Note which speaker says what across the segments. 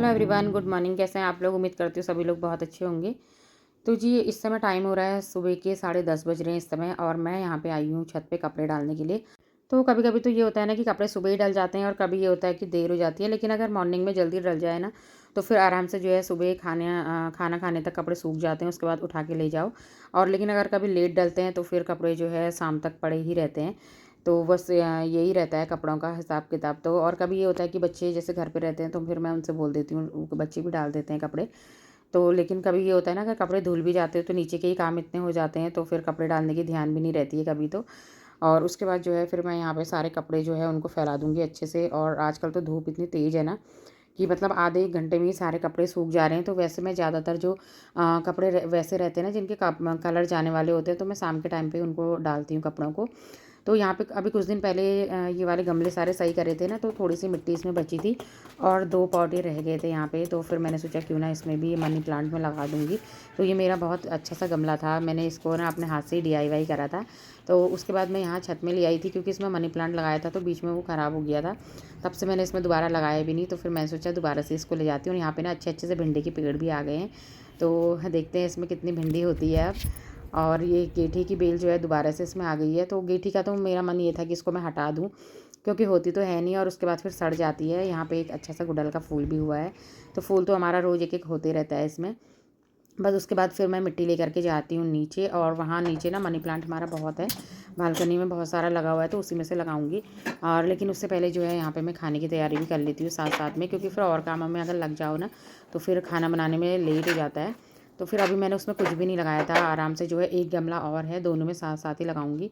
Speaker 1: Hello everyone, good morning. कैसे हैं आप लोग? उम्मीद करती हूँ सभी लोग बहुत अच्छे होंगे। तो जी इस समय टाइम हो रहा है सुबह के 10:30 बज रहे हैं इस समय, और मैं यहाँ पे आई हूँ छत पे कपड़े डालने के लिए। तो कभी कभी तो ये होता है ना कि कपड़े सुबह ही डल जाते हैं, और कभी ये होता है कि देर हो जाती है। लेकिन अगर मॉर्निंग में जल्दी डल जाए ना, तो फिर आराम से जो है सुबह खाना खाने तक कपड़े सूख जाते हैं, उसके बाद उठा के ले जाओ। और लेकिन अगर कभी लेट डलते हैं तो फिर कपड़े जो है शाम तक पड़े ही रहते हैं। तो बस यही रहता है कपड़ों का हिसाब किताब। तो और कभी ये होता है कि बच्चे जैसे घर पे रहते हैं तो फिर मैं उनसे बोल देती हूँ, बच्चे भी डाल देते हैं कपड़े। तो लेकिन कभी ये होता है ना, अगर कपड़े धुल भी जाते हैं तो नीचे के ही काम इतने हो जाते हैं, तो फिर कपड़े डालने की ध्यान भी नहीं रहती है कभी तो। और उसके बाद जो है फिर मैं यहाँ पे सारे कपड़े जो है उनको फैला दूँगी अच्छे से। और आजकल तो धूप इतनी तेज़ है ना कि मतलब आधे 1 घंटे में ही सारे कपड़े सूख जा रहे हैं। तो वैसे मैं ज़्यादातर जो कपड़े वैसे रहते हैं ना जिनके कलर जाने वाले होते हैं, तो मैं शाम के टाइम पे उनको डालती हूँ कपड़ों को। तो यहाँ पे अभी कुछ दिन पहले ये वाले गमले सारे सही करे थे ना, तो थोड़ी सी मिट्टी इसमें बची थी और 2 पॉट ही रह गए थे यहाँ पे। तो फिर मैंने सोचा क्यों ना इसमें भी मनी प्लांट में लगा दूँगी। तो ये मेरा बहुत अच्छा सा गमला था, मैंने इसको ना अपने हाथ से ही डीआईवाई करा था। तो उसके बाद मैं यहाँ छत में ले आई थी, क्योंकि इसमें मनी प्लांट लगाया था तो बीच में वो ख़राब हो गया था। तब से मैंने इसमें दोबारा लगाया भी नहीं। तो फिर मैंने सोचा दोबारा से इसको ले जाती हूँ। और यहाँ पे ना अच्छे अच्छे से भिंडी के पेड़ भी आ गए हैं। तो देखते हैं इसमें कितनी भिंडी होती है अब। और ये गेठी की बेल जो है दोबारा से इसमें आ गई है। तो गेठी का तो मेरा मन ये था कि इसको मैं हटा दूँ, क्योंकि होती तो है नहीं और उसके बाद फिर सड़ जाती है। यहाँ पे एक अच्छा सा गुड़हल का फूल भी हुआ है। तो फूल तो हमारा रोज़ एक एक होते रहता है इसमें। बस उसके बाद फिर मैं मिट्टी लेकर के जाती हूँ नीचे, और वहाँ नीचे ना मनी प्लांट हमारा बहुत है, बालकनी में बहुत सारा लगा हुआ है, तो उसी में से लगाऊंगी। और लेकिन उससे पहले जो है यहाँ पे मैं खाने की तैयारी भी कर लेती हूँ साथ साथ में, क्योंकि फिर और कामों में अगर लग जाओ ना तो फिर खाना बनाने में लेट हो जाता है। तो फिर अभी मैंने उसमें कुछ भी नहीं लगाया था, आराम से जो है एक गमला और है, दोनों में साथ साथ ही लगाऊंगी।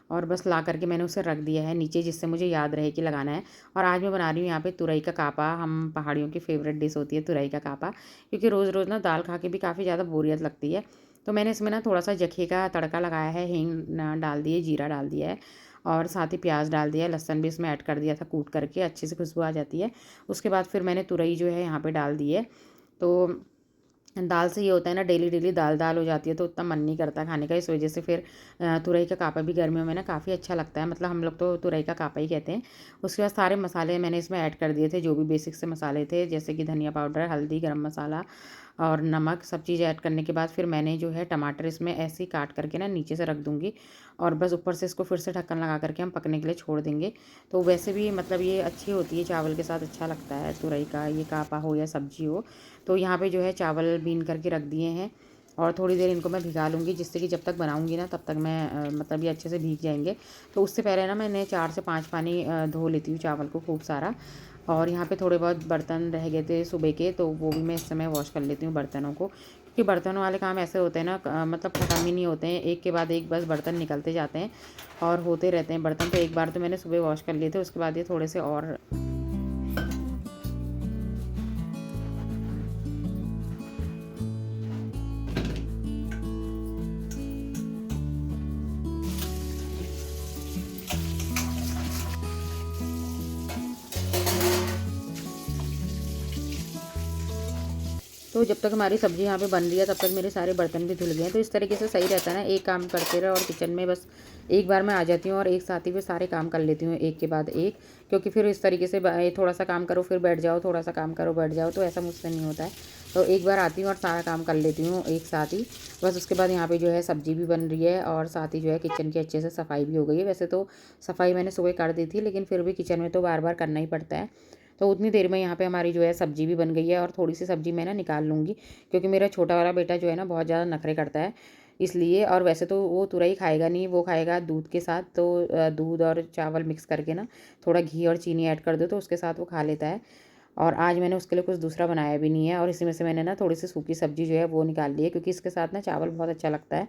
Speaker 1: और बस ला करके मैंने उसे रख दिया है नीचे, जिससे मुझे याद रहे कि लगाना है। और आज मैं बना रही हूँ यहाँ पे तुरई का कापा। हम पहाड़ियों की फेवरेट डिश होती है तुरई का कापा, क्योंकि रोज़ रोज़ ना दाल खा के भी काफ़ी ज़्यादा बोरियत लगती है। तो मैंने इसमें ना थोड़ा सा जखे का तड़का लगाया है, हींग डाल दिए, जीरा डाल दिया है, और साथ ही प्याज डाल दिया है, लहसुन भी इसमें ऐड कर दिया था कूट करके, अच्छे से खुशबू आ जाती है। उसके बाद फिर मैंने तुरई जो है यहाँ पे डाल दी है। तो दाल से ये होता है ना, डेली डेली दाल दाल हो जाती है तो उतना मन नहीं करता खाने का। इस वजह से फिर तुरई का कापा भी गर्मियों में ना काफ़ी अच्छा लगता है, मतलब हम लोग तो तुरई का कापा ही कहते हैं। उसके बाद सारे मसाले मैंने इसमें ऐड कर दिए थे, जो भी बेसिक से मसाले थे, जैसे कि धनिया पाउडर, हल्दी, गरम मसाला और नमक। सब चीज़ें ऐड करने के बाद फिर मैंने जो है टमाटर इसमें ऐसे ही काट करके ना नीचे से रख दूँगी, और बस ऊपर से इसको फिर से ढक्कन लगा करके हम पकने के लिए छोड़ देंगे। तो वैसे भी मतलब ये अच्छी होती है, चावल के साथ अच्छा लगता है तुरई का, ये कापा हो या सब्जी हो। तो यहाँ पे जो है चावल बीन करके रख दिए हैं, और थोड़ी देर इनको मैं भिगा लूँगी, जिससे कि जब तक बनाऊँगी ना तब तक मैं मतलब ये अच्छे से भीग जाएंगे। तो उससे पहले ना मैंने 4 से 5 पानी धो लेती हूँ चावल को खूब सारा। और यहाँ पे थोड़े बहुत बर्तन रह गए थे सुबह के, तो वो भी मैं इस समय वॉश कर लेती हूँ बर्तनों को, क्योंकि बर्तनों वाले काम ऐसे होते हैं ना, मतलब ख़त्म ही नहीं होते हैं, एक के बाद एक बस बर्तन निकलते जाते हैं और होते रहते हैं बर्तन। तो एक बार तो मैंने सुबह वॉश कर लिए थे, उसके बाद ये थोड़े से और। तो जब तक हमारी सब्ज़ी यहाँ पे बन रही है तब तक मेरे सारे बर्तन भी धुल गए हैं। तो इस तरीके से सही रहता है ना, एक काम करते रहो, और किचन में बस एक बार मैं आ जाती हूँ और एक साथ ही फिर सारे काम कर लेती हूँ एक के बाद एक। क्योंकि फिर इस तरीके से थोड़ा सा काम करो फिर बैठ जाओ, थोड़ा सा काम करो बैठ जाओ, तो ऐसा मुझसे नहीं होता है। तो एक बार आती हूँ और सारा काम कर लेती हूँ एक साथ ही। बस उसके बाद यहाँ पे जो है सब्ज़ी भी बन रही है, और साथ ही जो है किचन की अच्छे से सफाई भी हो गई है। वैसे तो सफाई मैंने सुबह कर दी थी, लेकिन फिर भी किचन में तो बार बार करना ही पड़ता है। तो उतनी देर में यहाँ पे हमारी जो है सब्ज़ी भी बन गई है, और थोड़ी सी सब्ज़ी मैं ना निकाल लूँगी, क्योंकि मेरा छोटा वाला बेटा जो है ना बहुत ज़्यादा नखरे करता है इसलिए। और वैसे तो वो तुरई खाएगा नहीं, वो खाएगा दूध के साथ। तो दूध और चावल मिक्स करके ना थोड़ा घी और चीनी ऐड कर दो तो उसके साथ वो खा लेता है। और आज मैंने उसके लिए कुछ दूसरा बनाया भी नहीं है, और इसी में से मैंने ना थोड़ी सी सूखी सब्ज़ी जो है वो निकाल ली है, क्योंकि इसके साथ ना चावल बहुत अच्छा लगता है।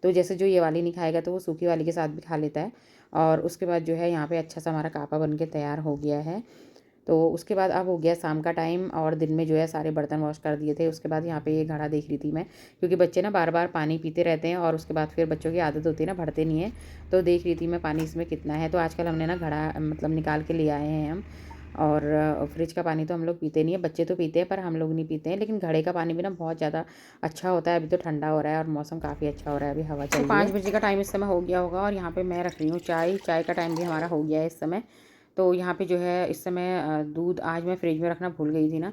Speaker 1: तो जैसे जो ये वाली नहीं खाएगा तो वो सूखी वाली के साथ भी खा लेता है। और उसके बाद जो है यहाँ पे अच्छा सा हमारा कापा बन के तैयार हो गया है। तो उसके बाद अब हो गया शाम का टाइम, और दिन में जो है सारे बर्तन वॉश कर दिए थे। उसके बाद यहाँ पे ये घड़ा देख रही थी मैं, क्योंकि बच्चे ना बार बार पानी पीते रहते हैं, और उसके बाद फिर बच्चों की आदत होती है ना भरते नहीं है। तो देख रही थी मैं पानी इसमें कितना है। तो आजकल हमने ना घड़ा मतलब निकाल के ले आए हैं हम। और फ्रिज का पानी तो हम लोग पीते नहीं है, बच्चे तो पीते हैं पर हम लोग नहीं पीते हैं। लेकिन घड़े का पानी भी ना बहुत ज़्यादा अच्छा होता है। अभी तो ठंडा हो रहा है और मौसम काफ़ी अच्छा हो रहा है, अभी हवा चल रही है। 5 बजे का टाइम इस समय हो गया होगा, और यहाँ पे मैं रख रही हूँ चाय। चाय का टाइम भी हमारा हो गया है इस समय। तो यहाँ पे जो है इस समय दूध आज मैं फ्रिज में रखना भूल गई थी ना,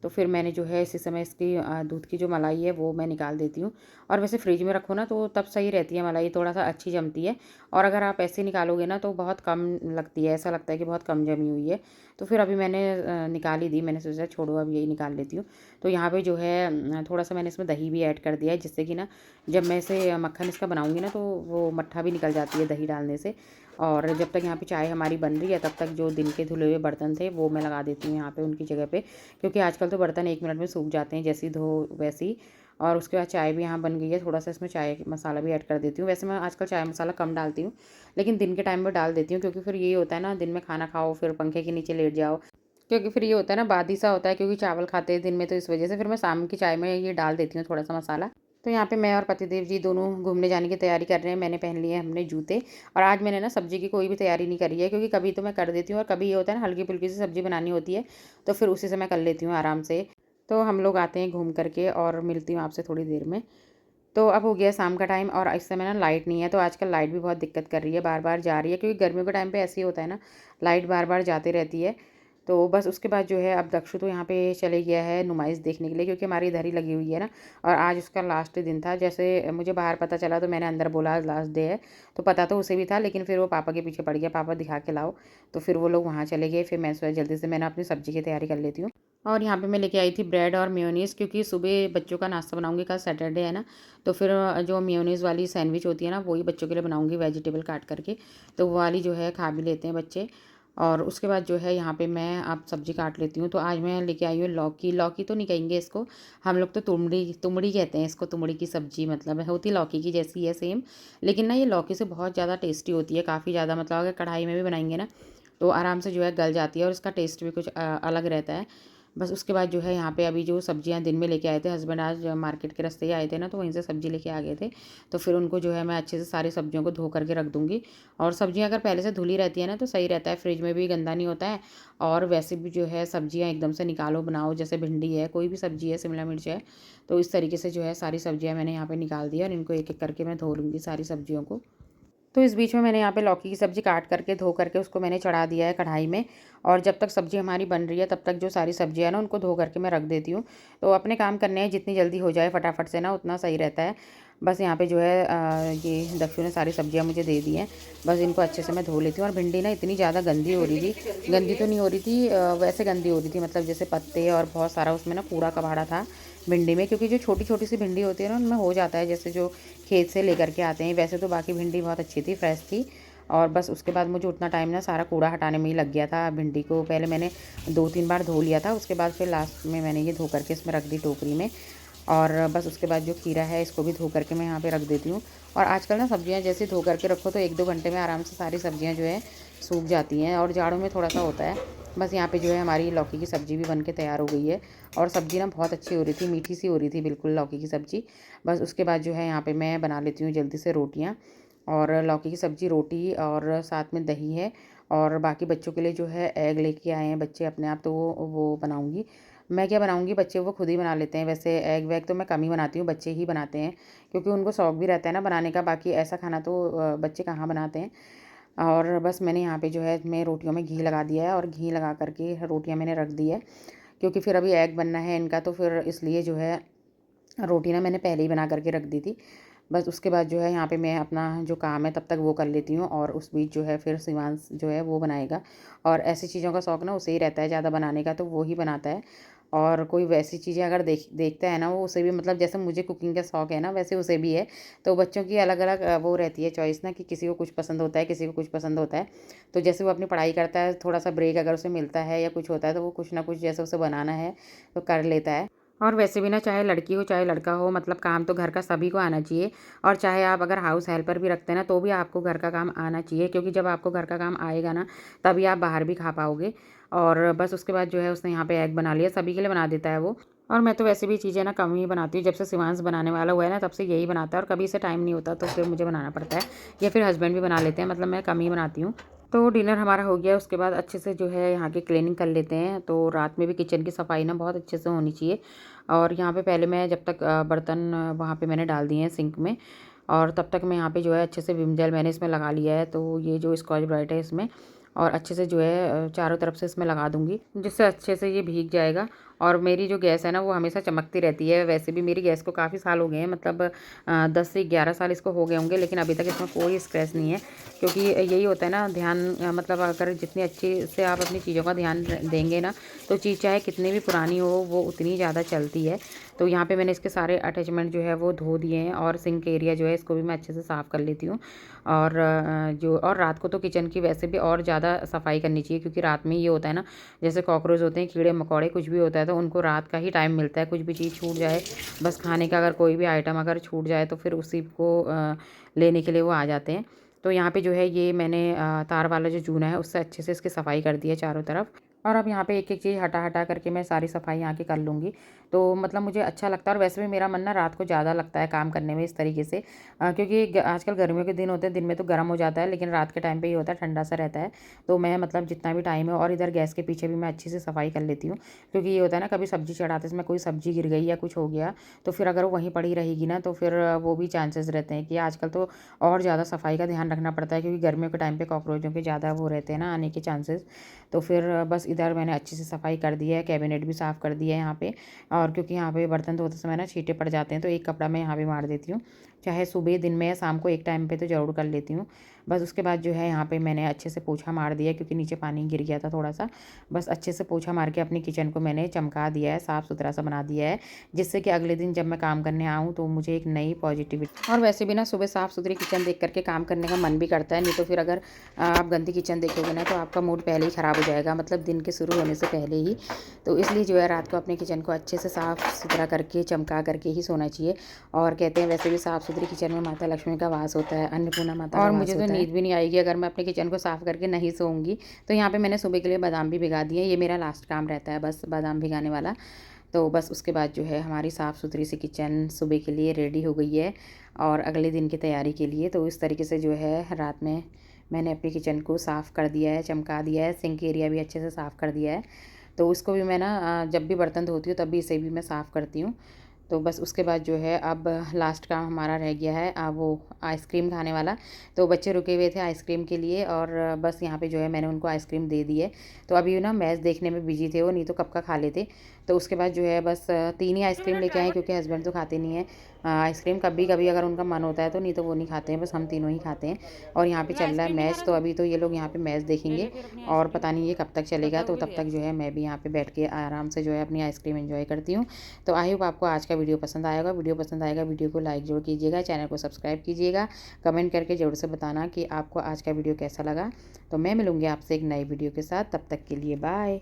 Speaker 1: तो फिर मैंने जो है इसी समय इसकी दूध की जो मलाई है वो मैं निकाल देती हूँ। और वैसे फ्रिज में रखो ना तो तब सही रहती है मलाई, थोड़ा सा अच्छी जमती है। और अगर आप ऐसे निकालोगे ना तो बहुत कम लगती है, ऐसा लगता है कि बहुत कम जमी हुई है। तो फिर अभी मैंने निकाल ही दी, मैंने सोचा छोड़ो अब यही निकाल लेती हूँ। तो यहाँ पे जो है थोड़ा सा मैंने इसमें दही भी ऐड कर दिया है, जिससे कि ना जब मैं इसे मक्खन इसका बनाऊँगी ना तो वो मट्ठा भी निकल जाती है दही डालने से। और जब तक यहाँ पे चाय हमारी बन रही है तब तक जो दिन के धुले हुए बर्तन थे वो मैं लगा देती हूँ यहाँ पे उनकी जगह पे, क्योंकि आजकल तो बर्तन 1 मिनट में सूख जाते हैं, जैसी धो वैसी। और उसके बाद चाय भी यहाँ बन गई है, थोड़ा सा इसमें चाय मसाला भी ऐड कर देती हूँ। वैसे मैं आजकल चाय मसाला कम डालती हूँ, लेकिन दिन के टाइम में डाल देती हूँ, क्योंकि फिर ये होता है ना दिन में खाना खाओ फिर पंखे के नीचे लेट जाओ, क्योंकि फिर ये होता है ना बादी सा होता है, क्योंकि चावल खाते हैं दिन में, तो इस वजह से फिर मैं शाम की चाय में ये डाल देती हूँ थोड़ा सा मसाला। तो यहाँ पे मैं और पतिदेव जी दोनों घूमने जाने की तैयारी कर रहे हैं। मैंने पहन लिए हैं हमने जूते। और आज मैंने ना सब्जी की कोई भी तैयारी नहीं करी है, क्योंकि कभी तो मैं कर देती हूँ और कभी ये होता है ना हल्की फुल्की सी सब्जी बनानी होती है, तो फिर उसी से मैं कर लेती हूँ आराम से। तो हम लोग आते हैं घूम करके और मिलती हूँ आपसे थोड़ी देर में। तो अब हो गया शाम का टाइम और इस समय ना लाइट नहीं है, तो आजकल लाइट भी बहुत दिक्कत कर रही है, बार बार जा रही है, क्योंकि गर्मियों के टाइम पे ऐसे ही होता है ना, लाइट बार बार जाती रहती है। तो बस उसके बाद जो है अब दक्षु तो यहाँ पे चले गया है नुमाइश देखने के लिए, क्योंकि हमारी इधर ही लगी हुई है ना। और आज उसका लास्ट दिन था, जैसे मुझे बाहर पता चला तो मैंने अंदर बोला आज लास्ट डे है। तो पता तो उसे भी था, लेकिन फिर वो पापा के पीछे पड़ गया, पापा दिखा के लाओ। तो फिर वो लोग वहाँ चले गए, फिर मैं सुबह जल्दी से मैंने अपनी सब्जी की तैयारी कर लेती हूँ। और यहाँ पे मैं लेके आई थी ब्रेड और मेयोनीज़, क्योंकि सुबह बच्चों का नाश्ता बनाऊंगी, कल सैटरडे है ना। तो फिर जो मेयोनीज़ वाली सैंडविच होती है ना वही बच्चों के लिए बनाऊंगी वेजिटेबल काट करके, तो वो वाली जो है खा भी लेते हैं बच्चे। और उसके बाद जो है यहाँ पे मैं अब सब्ज़ी काट लेती हूँ। तो आज मैं लेके आई हूँ लौकी, लौकी तो नहीं कहेंगे इसको, हम लोग तो तुमड़ी तुमड़ी कहते हैं इसको, तुमड़ी की सब्ज़ी मतलब होती लौकी की जैसी है सेम। लेकिन ना ये लौकी से बहुत ज़्यादा टेस्टी होती है, काफ़ी ज़्यादा, मतलब अगर कढ़ाई में भी बनाएंगे ना तो आराम से जो है गल जाती है, और इसका टेस्ट भी कुछ अलग रहता है। बस उसके बाद जो है यहाँ पे अभी जो सब्जियाँ दिन में लेके आए थे हस्बैंड, आज मार्केट के रास्ते ही आए थे ना, तो वहीं से सब्ज़ी लेके आ गए थे। तो फिर उनको जो है मैं अच्छे से सारी सब्जियों को धो करके रख दूँगी। और सब्जियाँ अगर पहले से धुली रहती है ना तो सही रहता है, फ्रिज में भी गंदा नहीं होता है। और वैसे भी जो है सब्जियाँ एकदम से निकालो बनाओ, जैसे भिंडी है, कोई भी सब्ज़ी है, शिमला मिर्च है, तो इस तरीके से जो है सारी सब्जियाँ मैंने यहाँ पर निकाल दी और इनको एक एक करके मैं धो लूँगी सारी सब्जियों को। तो इस बीच में मैंने यहाँ पे लौकी की सब्ज़ी काट करके धो करके उसको मैंने चढ़ा दिया है कढ़ाई में। और जब तक सब्ज़ी हमारी बन रही है तब तक जो सारी सब्जियाँ है ना उनको धो करके मैं रख देती हूँ। तो अपने काम करने हैं, जितनी जल्दी हो जाए फटाफट से ना उतना सही रहता है। बस यहाँ पे जो है ये दक्षु ने सारी सब्जियाँ मुझे दे दी हैं। बस इनको अच्छे से मैं धो लेती हूँ। और भिंडी ना इतनी ज़्यादा गंदी हो रही थी, गंदी तो नहीं हो रही थी, वैसे गंदी हो रही थी, मतलब जैसे पत्ते और बहुत सारा उसमें ना कूड़ा कबाड़ा था भिंडी में, क्योंकि जो छोटी छोटी सी भिंडी होती है ना उनमें हो जाता है, जैसे जो खेत से लेकर के आते हैं। वैसे तो बाकी भिंडी बहुत अच्छी थी, फ्रेश थी। और बस उसके बाद मुझे उतना टाइम ना सारा कूड़ा हटाने में ही लग गया था। भिंडी को पहले मैंने 2-3 बार धो लिया था, उसके बाद फिर लास्ट में मैंने ये धो करके इसमें रख दी टोकरी में। और बस उसके बाद जो खीरा है इसको भी धो करके मैं यहाँ पे रख देती हूँ। और आजकल ना सब्जियाँ जैसे धो करके रखो तो 1-2 घंटे में आराम से सारी सब्जियाँ जो है सूख जाती हैं, और जाड़ों में थोड़ा सा होता है। बस यहाँ पे जो है हमारी लौकी की सब्ज़ी भी बन के तैयार हो गई है। और सब्ज़ी ना बहुत अच्छी हो रही थी, मीठी सी हो रही थी बिल्कुल लौकी की सब्ज़ी। बस उसके बाद जो है यहाँ पे मैं बना लेती हूँ जल्दी से रोटियाँ। और लौकी की सब्ज़ी, रोटी और साथ में दही है। और बाकी बच्चों के लिए जो है एग लेके आए हैं बच्चे अपने आप, तो वो बनाऊँगी। मैं क्या बनाऊँगी, बच्चे वो खुद ही बना लेते हैं। वैसे एग वैग तो मैं कम ही बनाती हूँ, बच्चे ही बनाते हैं, क्योंकि उनको शौक भी रहता है ना बनाने का। बाकी ऐसा खाना तो बच्चे कहाँ बनाते हैं। और बस मैंने यहाँ पे जो है मैं रोटियों में घी लगा दिया है, और घी लगा करके रोटियाँ मैंने रख दी है, क्योंकि फिर अभी एग बनना है इनका, तो फिर इसलिए जो है रोटी ना मैंने पहले ही बना करके रख दी थी। बस उसके बाद जो है यहाँ पे मैं अपना जो काम है तब तक वो कर लेती हूँ, और उस बीच जो है फिर शिवांश जो है वो बनाएगा। और ऐसी चीज़ों का शौक़ ना उसे ही रहता है ज़्यादा बनाने का, तो वो ही बनाता है। और कोई वैसी चीज़ें अगर देखता है ना वो, उसे भी मतलब जैसे मुझे कुकिंग का शौक़ है ना वैसे उसे भी है। तो बच्चों की अलग अलग वो रहती है चॉइस ना, कि किसी को कुछ पसंद होता है, किसी को कुछ पसंद होता है। तो जैसे वो अपनी पढ़ाई करता है, थोड़ा सा ब्रेक अगर उसे मिलता है या कुछ होता है, तो वो कुछ ना कुछ जैसे उसे बनाना है तो कर लेता है। और वैसे भी ना चाहे लड़की हो चाहे लड़का हो, मतलब काम तो घर का सभी को आना चाहिए। और चाहे आप अगर हाउस हेल्पर भी रखते हैं ना तो भी आपको घर का काम आना चाहिए, क्योंकि जब आपको घर का काम आएगा ना तभी आप बाहर भी खा पाओगे। और बस उसके बाद जो है उसने यहाँ पे एग बना लिया, सभी के लिए बना देता है वो। और मैं तो वैसे भी चीज़ें ना कम ही बनाती हूँ, जब से शिवांश बनाने वाला हुआ है ना तब से यही बनाता है, और कभी से टाइम नहीं होता तो फिर मुझे बनाना पड़ता है, या फिर हस्बैंड भी बना लेते हैं, मतलब मैं कम ही बनाती हूँ। तो डिनर हमारा हो गया, उसके बाद अच्छे से जो है यहाँ की क्लीनिंग कर लेते हैं। तो रात में भी किचन की सफाई ना बहुत अच्छे से होनी चाहिए। और यहाँ पे पहले मैं जब तक बर्तन वहाँ पे मैंने डाल दिए हैं सिंक में, और तब तक मैं यहाँ पे जो है अच्छे से विम जेल मैंने इसमें लगा लिया है। तो ये जो स्कॉच ब्राइट है इसमें, और अच्छे से जो है चारों तरफ से इसमें लगा दूँगी, जिससे अच्छे से ये भीग जाएगा। और मेरी जो गैस है ना वो हमेशा चमकती रहती है। वैसे भी मेरी गैस को काफ़ी साल हो गए हैं, मतलब 10 से 11 साल इसको हो गए होंगे, लेकिन अभी तक इसमें कोई स्क्रैच नहीं है। क्योंकि यही होता है ना ध्यान, मतलब अगर जितनी अच्छी से आप अपनी चीज़ों का ध्यान देंगे ना, तो चीज़ चाहे कितनी भी पुरानी हो वो उतनी ज़्यादा चलती है। तो यहाँ पे मैंने इसके सारे अटैचमेंट जो है वो धो दिए हैं, और सिंक एरिया जो है इसको भी मैं अच्छे से साफ़ कर लेती हूँ। और रात को तो किचन की वैसे भी और ज़्यादा सफाई करनी चाहिए, क्योंकि रात में ये होता है ना, जैसे कॉकरोच होते हैं, कीड़े मकोड़े कुछ भी होता है, तो उनको रात का ही टाइम मिलता है। कुछ भी चीज़ छूट जाए, बस खाने का अगर कोई भी आइटम अगर छूट जाए, तो फिर उसी को लेने के लिए वो आ जाते हैं। तो यहाँ पे जो है ये मैंने तार वाला जो जूना है उससे अच्छे से इसकी सफाई कर दी है चारों तरफ। और अब यहाँ पे एक-एक चीज़ हटा-हटा करके मैं सारी सफाई यहाँ की कर लूँगी। तो मतलब मुझे अच्छा लगता है, और वैसे भी मेरा मन ना रात को ज़्यादा लगता है काम करने में इस तरीके से, क्योंकि आजकल गर्मियों के दिन होते हैं, दिन में तो गर्म हो जाता है, लेकिन रात के टाइम पे ये होता है ठंडा सा रहता है। तो मैं मतलब जितना भी टाइम है, और इधर गैस के पीछे भी मैं अच्छी से सफाई कर लेती हूँ, क्योंकि ये होता है ना कभी सब्ज़ी चढ़ाते समय कोई सब्ज़ी गिर गई या कुछ हो गया, तो फिर अगर वो वहीं पड़ी रहेगी ना, तो फिर वो भी चांसेस रहते हैं कि आजकल तो और ज़्यादा सफाई का ध्यान रखना पड़ता है, क्योंकि गर्मियों के टाइम पे कॉकरोचों के ज़्यादा वो रहते हैं ना आने के चांसेस। तो फिर बस इधर मैंने अच्छे से सफाई कर दी है, कैबिनेट भी साफ़ कर दिया है यहाँ पे। और क्योंकि यहाँ पे बर्तन धोते समय ना छींटे पड़ जाते हैं, तो एक कपड़ा मैं यहाँ भी मार देती हूँ, चाहे सुबह, दिन में या शाम को, एक टाइम पे तो ज़रूर कर लेती हूँ। बस उसके बाद जो है यहाँ पे मैंने अच्छे से पोछा मार दिया, क्योंकि नीचे पानी गिर गया था थोड़ा सा। बस अच्छे से पोछा मार के अपनी किचन को मैंने चमका दिया है, साफ़ सुथरा सा बना दिया है, जिससे कि अगले दिन जब मैं काम करने आऊँ तो मुझे एक नई पॉजिटिविटी। और वैसे भी ना सुबह साफ़ सुथरी किचन देख करके काम करने का मन भी करता है, नहीं तो फिर अगर आप गंदी किचन देखोगे ना, तो आपका मूड पहले ही ख़राब हो जाएगा, मतलब दिन के शुरू होने से पहले ही। तो इसलिए जो है रात को अपने किचन को अच्छे से साफ़ सुथरा करके, चमका करके ही सोना चाहिए। और कहते हैं वैसे भी साफ़ सुथरी किचन में माता लक्ष्मी का वास होता है, अन्नपूर्णा माता का वास होता है। और मुझे तो नींद भी नहीं आएगी अगर मैं अपने किचन को साफ़ करके नहीं सोऊंगी। तो यहाँ पे मैंने सुबह के लिए बादाम भी भिगा दिए, ये मेरा लास्ट काम रहता है बस बादाम भिगाने वाला। तो बस उसके बाद जो है हमारी साफ़ सुथरी सी किचन सुबह के लिए रेडी हो गई है, और अगले दिन की तैयारी के लिए। तो इस तरीके से जो है रात में मैंने अपनी किचन को साफ़ कर दिया है, चमका दिया है, सिंक एरिया भी अच्छे से साफ़ कर दिया है। तो उसको भी मैं ना जब भी बर्तन धोती हूँ तब भी इसे भी मैं साफ़ करती हूँ। तो बस उसके बाद जो है अब लास्ट काम हमारा रह गया है वो आइसक्रीम खाने वाला। तो बच्चे रुके हुए थे आइसक्रीम के लिए, और बस यहाँ पे जो है मैंने उनको आइसक्रीम दे दी है। तो अभी ना मैच देखने में बिजी थे वो, नहीं तो कब का खा लेते। तो उसके बाद जो है बस 3 ही आइसक्रीम लेके आए, क्योंकि हस्बैंड तो खाते नहीं हैं आइसक्रीम, कभी कभी अगर उनका मन होता है तो, नहीं तो वो नहीं खाते हैं, बस हम तीनों ही खाते हैं। और यहाँ पे चल रहा है मैच, तो अभी तो ये लोग यहाँ पे मैच देखेंगे, और पता नहीं ये कब तक चलेगा। तो तब तक जो है मैं भी यहाँ पे बैठ के आराम से जो है अपनी आइसक्रीम एंजॉय करती हूँ। तो आई होप आपको आज का वीडियो पसंद आएगा। वीडियो पसंद आएगा, वीडियो को लाइक जरूर कीजिएगा, चैनल को सब्सक्राइब कीजिएगा, कमेंट करके जरूर से बताना कि आपको आज का वीडियो कैसा लगा। तो मैं मिलूँगी आपसे एक नई वीडियो के साथ, तब तक के लिए बाय।